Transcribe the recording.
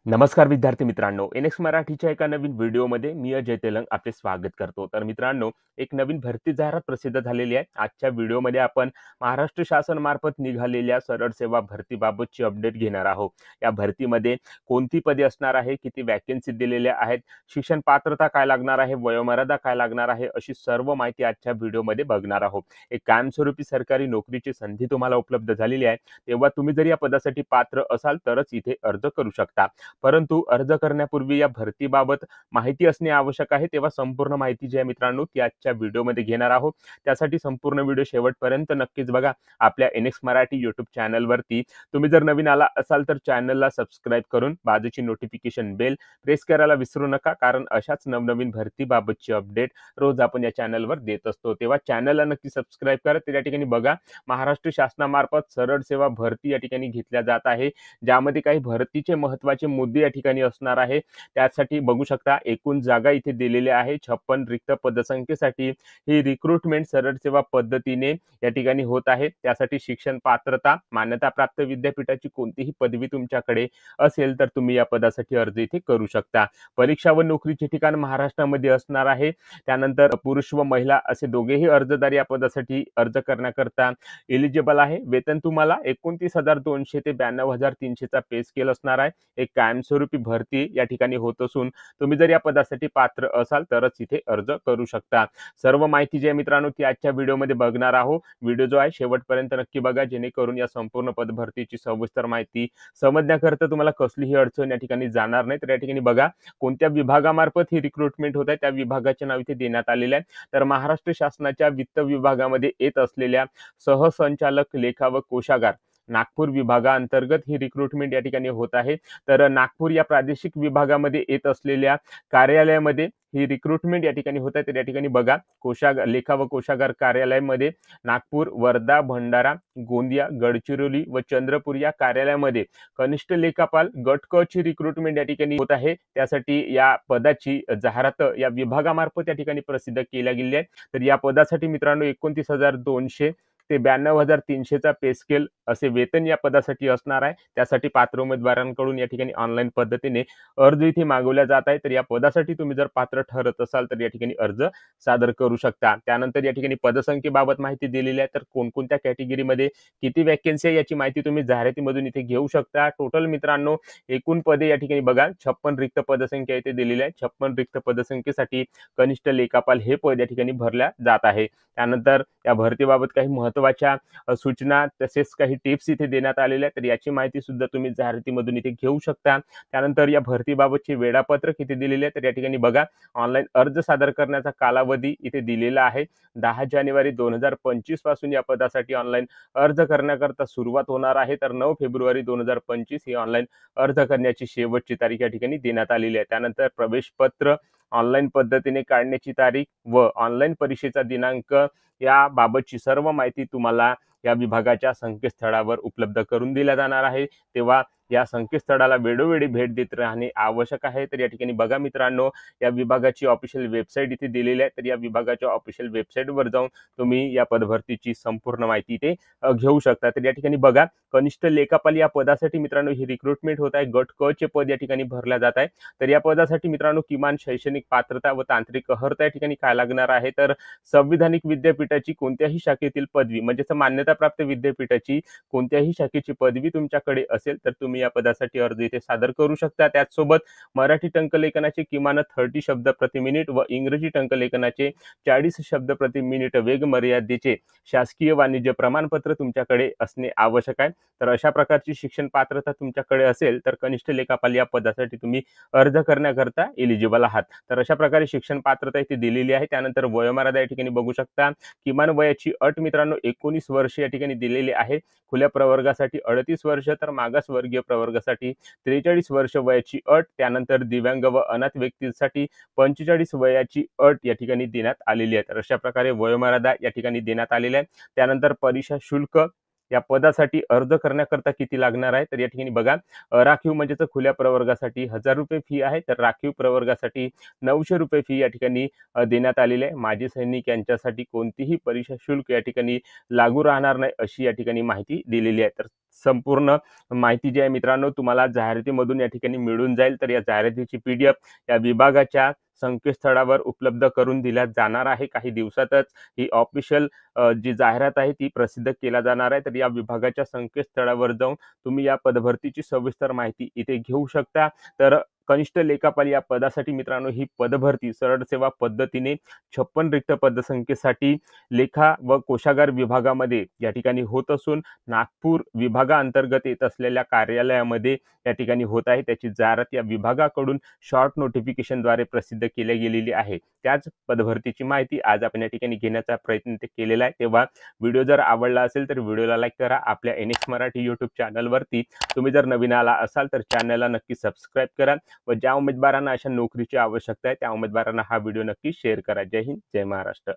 नमस्कार विद्यार्थी मित्रांनो, एनएक्स मराठीच्या एका नवीन व्हिडिओमध्ये मी अजय तेलंग आपले स्वागत करतो। तर मित्रांनो, एक नवीन भरती जाहिरात प्रसिद्ध झालेली आहे। आजच्या व्हिडिओमध्ये आपण महाराष्ट्र शासनामार्फत निघालेल्या सरळ सेवा भरतीबाबतची अपडेट घेणार आहोत। या भरतीमध्ये कोणती पदे असणार आहे, किती वॅकन्सी दिलेल्या आहेत, शिक्षण पात्रता काय लागणार आहे, वयोमर्यादा काय लागणार आहे, अशी सर्व माहिती आजच्या व्हिडिओमध्ये बघणार आहोत। एक कायमस्वरूपी सरकारी नोकरीची संधी तुम्हाला उपलब्ध झालेली आहे, तेव्हा तुम्ही जर या पदासाठी पात्र असाल तरच इथे अर्ज करू शकता। परंतु अर्ज करण्यापूर्वी या भरतीबाबत माहिती असणे आवश्यक आहे, तेव्हा संपूर्ण माहिती जी आहे मित्रांनो ती आजच्या व्हिडिओमध्ये घेणार आहोत। त्यासाठी संपूर्ण व्हिडिओ शेवटपर्यंत नक्कीच बघा। आपल्या एनएक्स मराठी यूट्यूब चॅनलवरती तुम्ही जर नवीन आला असाल तर चॅनलला सबस्क्राईब करून बाजूची नोटिफिकेशन बेल प्रेस करायला विसरू नका, कारण अशाच नवनवीन भरतीबाबतची अपडेट रोज आपण या चॅनलवर देत असतो। तेव्हा चॅनलला नक्की सबस्क्राईब करा। त्या ठिकाणी बघा, महाराष्ट्र शासनामार्फत सरळ सेवा भरती या ठिकाणी घेतल्या जात आहे, ज्यामध्ये काही भरतीचे महत्त्वाचे मुद्दे या ठिकाणी असणार आहे। त्यासाठी बघू शकता एकूण जागा इथे दिलेल्या आहे 56 रिक्त पदसंख्येसाठी ही रिक्रुटमेंट सरळ सेवा पद्धतीने या ठिकाणी होत आहे। त्यासाठी शिक्षण पात्रता मान्यता प्राप्त विद्यापीठाची कोणतीही पदवी तुमच्याकडे असेल तर तुम्ही या पदासाठी अर्ज इथे करू शकता। परीक्षा व नोकरीचे ठिकाण महाराष्ट्रामध्ये असणार आहे। त्यानंतर पुरुष व महिला असे दोघेही अर्जदार या पदासाठी अर्ज करण्याकरता एलिजिबल आहे। वेतन तुम्हाला 29,200 ते 92,300 चा पे स्केल असणार आहे। एक कायमस्वरूपी भरती या ठिकाणी होत असून तुम्ही जर या पदासाठी पात्र असाल तरच इथे अर्ज करू शकता। सर्व माहिती जी आहे मित्रांनो ती आजच्या व्हिडिओमध्ये बघणार आहोत। व्हिडिओ जो आहे शेवटपर्यंत नक्की बघा, जेणेकरून या संपूर्ण पदभरतीची सविस्तर माहिती समजण्याकरता तुम्हाला कसलीही अडचण या ठिकाणी जाणार नाही। तर या ठिकाणी बघा, कोणत्या विभागामार्फत ही रिक्रुटमेंट होत आहे त्या विभागाचे नाव इथे देण्यात आलेले आहे। तर महाराष्ट्र शासनाच्या वित्त विभागामध्ये येत असलेल्या सहसंचालक लेखा व कोशागार नागपूर विभागाअंतर्गत ही रिक्रुटमेंट या ठिकाणी होत आहे। तर नागपूर या प्रादेशिक विभागामध्ये येत असलेल्या कार्यालयामध्ये ही रिक्रुटमेंट या ठिकाणी होत आहे। तर या ठिकाणी बघा, लेखा व कोशागार कार्यालयामध्ये नागपूर, वर्धा, भंडारा, गोंदिया, गडचिरोली व चंद्रपूर या कार्यालयामध्ये कनिष्ठ लेखापाल गट क ची रिक्रुटमेंट या ठिकाणी होत आहे। त्यासाठी या पदाची जाहिरात या विभागामार्फत या ठिकाणी प्रसिद्ध केल्या गेली आहे। तर या पदासाठी मित्रांनो 29,200 ते 92,300 चा पे स्केल असे वेतन या पदासाठी असणार आहे। त्यासाठी पात्र उमेदवारांकडून या ठिकाणी ऑनलाईन पद्धतीने अर्ज इथे मागवला जात आहे। तर या पदासाठी तुम्ही जर पात्र ठरत असाल तर या ठिकाणी अर्ज सादर करू शकता। त्यानंतर या ठिकाणी पदसंख्येबाबत माहिती दिलेली आहे। तर कोणकोणत्या कॅटेगरीमध्ये किती वॅकन्सी आहे याची माहिती तुम्ही जाहिरातीमधून इथे घेऊ शकता। टोटल मित्रांनो एकूण पदे या ठिकाणी बघा 56 रिक्त पदसंख्या इथे दिलेली आहे। 56 रिक्त पदसंख्येसाठी कनिष्ठ लेखापाल हे पद या ठिकाणी भरल्या जात आहे। त्यानंतर या भरतीबाबत काही महत्त्वाच्या सूचना तसेच काही टिप्स इथे देण्यात आलेल्या आहेत, तर याची माहिती सुद्धा तुम्ही जाहिरातीमधून इथे घेऊ शकता। त्यानंतर या भरतीबाबतचे वेळापत्रक इथे दिलेले आहे। तर या ठिकाणी बघा, ऑनलाईन अर्ज सादर करण्याचा कालावधी इथे दिलेला आहे। 10 जानेवारी 2025 पासून या पदासाठी ऑनलाईन अर्ज करण्याकरता सुरुवात होणार आहे। तर 9 फेब्रुवारी 2025 ही ऑनलाईन अर्ज करण्याची शेवटची तारीख या ठिकाणी देण्यात आलेली आहे। त्यानंतर प्रवेशपत्र ऑनलाईन पद्धतीने काढण्याची तारीख व ऑनलाईन परीक्षेचा दिनांक याबाबतची सर्व माहिती तुम्हाला या विभागाच्या संकेतस्थळावर उपलब्ध करून दिल्या जाणार आहे। तेव्हा या संकेतस्थळाला वेळोवेळी भेट देत राहणे आवश्यक आहे। तर या ठिकाणी बघा मित्रांनो, या विभागाची ऑफिशियल वेबसाईट इथे दिलेली आहे। तर या विभागाच्या ऑफिशियल वेबसाईटवर जाऊन तुम्ही या पदभरतीची संपूर्ण माहिती इथे घेऊ शकता। तर या ठिकाणी बघा, कनिष्ठ लेखापाल या पदासाठी मित्रांनो ही रिक्रुटमेंट होत आहे। गट क चे पद या ठिकाणी भरल्या जात आहे। तर या पदासाठी मित्रांनो किमान शैक्षणिक पात्रता व तांत्रिक अर्हता या ठिकाणी काय लागणार आहे, तर संविधानिक विद्यापीठाची कोणत्याही शाखेतील पदवी म्हणजेच मान्यता प्राप्त विद्यापीठाची कोणत्याही शाखेची पदवी तुमच्याकडे असेल तर तुम्ही या पदासाठी अर्ज इथे सादर करू शकता। त्याचसोबत मराठी टंकलेखनाचे किमान 30 शब्द प्रति मिनिट व इंग्रजी टंकलेखनाचे 40 शब्द प्रति मिनिट वेग मर्यादेचे शासकीय वाणिज्य प्रमाणपत्र तुमच्याकडे असणे आवश्यक आहे। तर अशा प्रकारची शिक्षण पात्रता तुमच्याकडे असेल तर कनिष्ठ लेखापाल या पदासाठी तुम्ही अर्ज करण्याकरता एलिजिबल आहात। तर अशा प्रकारे शिक्षण पात्रता इथे दिलेली आहे। त्यानंतर वयोमर्यादा या ठिकाणी बघू शकता, किमान वयाची अट मित्रांनो 19 वर्ष या ठिकाणी दिलेली आहे। खुल्या प्रवर्गासाठी 38 वर्ष तर मागासवर्गीय प्रवर्गासाठी 43 वर्ष वयाची अट। त्यानंतर दिव्यांग व अनाथ व्यक्तींसाठी 45 वयाची अट या ठिकाणी देण्यात आलेली आहे। तर अशा प्रकारे वयोमर्यादा या ठिकाणी देण्यात आलेली आहे। त्यानंतर परीक्षा शुल्क या पदासाठी अर्ज करण्याकरता किती लागणार आहे? तर या ठिकाणी बघा, राखीव म्हणजेच खुल्या प्रवर्गासाठी ₹1000 फी आहे, तर राखीव प्रवर्गासाठी ₹900 फी या ठिकाणी देण्यात आलेली आहे. माजी सैनिक यांच्यासाठी कोणतीही परीक्षा शुल्क या ठिकाणी लागू राहणार नाही, अशी या ठिकाणी माहिती दिलेली आहे. तर संपूर्ण माहिती जी आहे मित्रांनो, तुम्हाला जाहिरातीमधून या ठिकाणी मिळून जाईल. तर या जाहिरातीची PDF या विभागाच्या संकेतस्थळावर उपलब्ध करून दिल्या जाणार आहे. काही दिवसातच ही ऑफिशियल जी जाहिरात आहे ती प्रसिद्ध केला जाणार आहे. तर या विभागाच्या संकेतस्थळावर जाऊन तुम्ही या पदभरतीची सविस्तर माहिती इथे घेऊ शकता. तर कनिष्ठ लेखापाल या पदासाठी मित्रांनो, ही पदभरती सरळ सेवा पद्धतीने 56 रिक्त पदसंख्येसाठी लेखा व कोशागार विभागामध्ये या ठिकाणी होत असून, नागपूर विभागाअंतर्गत येत असलेल्या कार्यालयामध्ये या ठिकाणी होत आहे. त्याची जाहिरात या विभागाकडून शॉर्ट नोटिफिकेशनद्वारे प्रसिद्ध केली गेलेली आहे. त्याच पदभरतीची माहिती आज आपण या ठिकाणी घेण्याचा प्रयत्न केलेला आहे. तेव्हा व्हिडिओ जर आवडला असेल तर व्हिडिओला लाईक करा. आपल्या NX मराठी यूट्यूब चॅनलवरती तुम्ही जर नवीन आला असाल तर चॅनलला नक्की सबस्क्राईब करा व ज्या उमेदवारांना अशा नोकरीची आवश्यकता आहे त्या उमेदवारांना हा व्हिडिओ नक्की शेअर करा. जय हिंद, जय महाराष्ट्र.